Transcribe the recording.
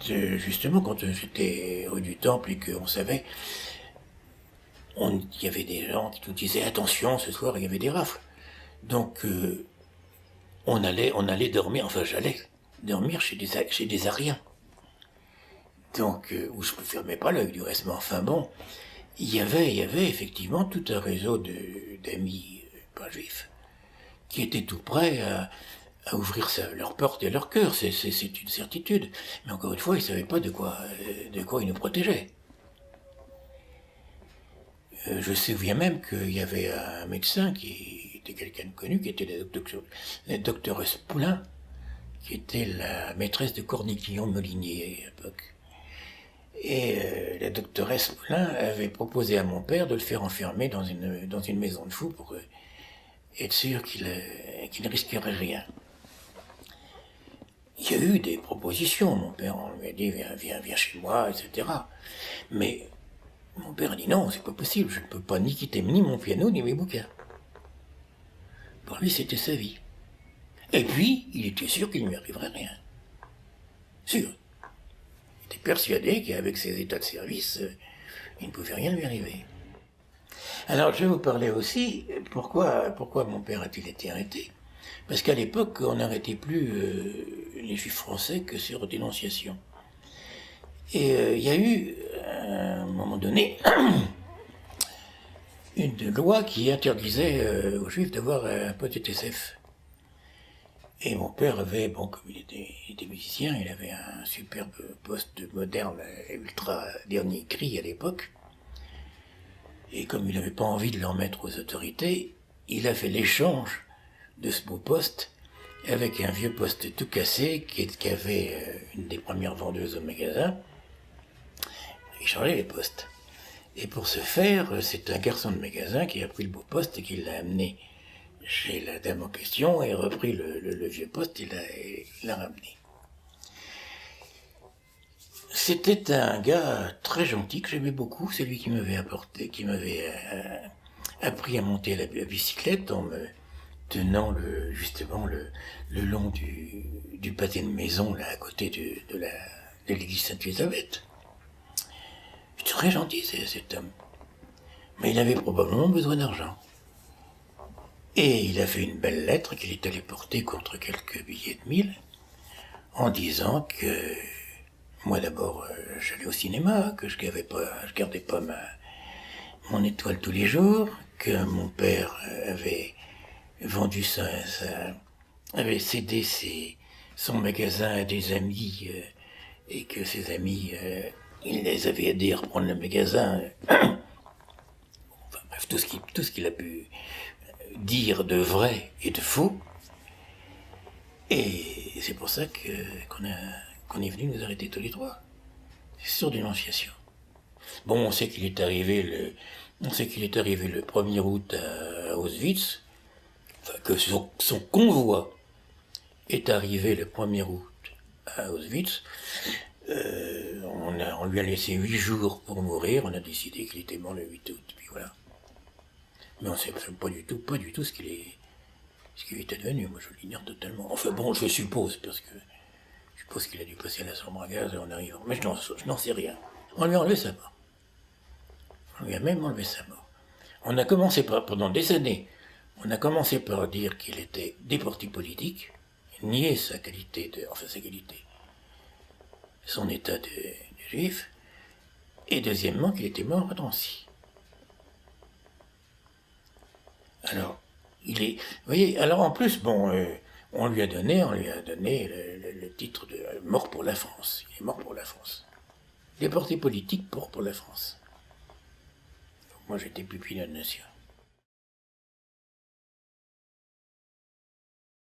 Justement, quand j'étais rue du Temple et qu'on savait, il y avait des gens qui nous disaient attention, ce soir il y avait des rafles. Donc on allait dormir, enfin j'allais dormir chez des Ariens. Donc où je ne fermais pas l'œil du reste, mais enfin bon, il y avait effectivement tout un réseau d'amis pas juifs qui étaient tout prêts à ouvrir leurs portes et leur cœur, c'est une certitude. Mais encore une fois, ils ne savaient pas de quoi ils nous protégeaient. Je me souviens même qu'il y avait un médecin qui était quelqu'un de connu, qui était la docteuresse Poulain, qui était la maîtresse de Cornillon-Molinier à l'époque. Et la doctoresse Poulain avait proposé à mon père de le faire enfermer dans une maison de fous pour être sûr qu'il ne risquerait rien. Il y a eu des propositions, mon père on lui a dit viens chez moi, etc. Mais mon père a dit non, c'est pas possible, je ne peux pas ni quitter ni mon piano ni mes bouquins. Pour lui c'était sa vie. Et puis, il était sûr qu'il ne lui arriverait rien. Sûr. Il était persuadé qu'avec ses états de service, il ne pouvait rien lui arriver. Alors, je vais vous parler aussi, pourquoi mon père a-t-il été arrêté? Parce qu'à l'époque, on n'arrêtait plus les juifs français que sur dénonciation. Et il y a eu, à un moment donné, une loi qui interdisait aux juifs d'avoir un poste de TSF. Et mon père avait, comme il était musicien, il avait un superbe poste moderne, ultra dernier cri à l'époque. Et comme il n'avait pas envie de le remettre aux autorités, il a fait l'échange de ce beau poste avec un vieux poste tout cassé qui avait une des premières vendeuses au magasin. Il changeait les postes. Et pour ce faire, c'est un garçon de magasin qui a pris le beau poste et qui l'a amené chez la dame en question et repris le vieux poste et l'a ramené. C'était un gars très gentil que j'aimais beaucoup, c'est lui qui m'avait appris à monter la bicyclette en me tenant justement le long du pâté de maison là à côté de l'église Sainte-Élisabeth. Très gentil cet homme. Mais il avait probablement besoin d'argent. Et il a fait une belle lettre qu'il est allé porter contre quelques billets de 1000 en disant que moi d'abord j'allais au cinéma, que je gardais pas mon étoile tous les jours, que mon père avait vendu avait cédé son magasin à des amis et que ses amis il les avait aidés à reprendre le magasin. Enfin bref, tout ce qu'il a pu dire de vrai et de faux. Et c'est pour ça qu'on est venu nous arrêter tous les trois. C'est sur dénonciation. Bon, on sait qu'il est arrivé le 1er août à Auschwitz, enfin, que son convoi est arrivé le 1er août à Auschwitz. On lui a laissé 8 jours pour mourir, on a décidé qu'il était mort le 8 août, puis voilà. Mais on ne sait pas du tout ce qu'il est advenu, moi je l'ignore totalement. Enfin bon, je suppose qu'il a dû passer à la chambre à gaz en arrivant, mais je n'en sais rien. On lui a enlevé sa mort. On lui a même enlevé sa mort. On a commencé pendant des années, on a commencé par dire qu'il était déporté politique, nier sa qualité, son état de juif, et deuxièmement qu'il était mort à Drancy. Alors, vous voyez, alors en plus, on lui a donné le titre de mort pour la France. Il est mort pour la France. Déporté politique pour la France. Donc moi j'étais pupille de la nation.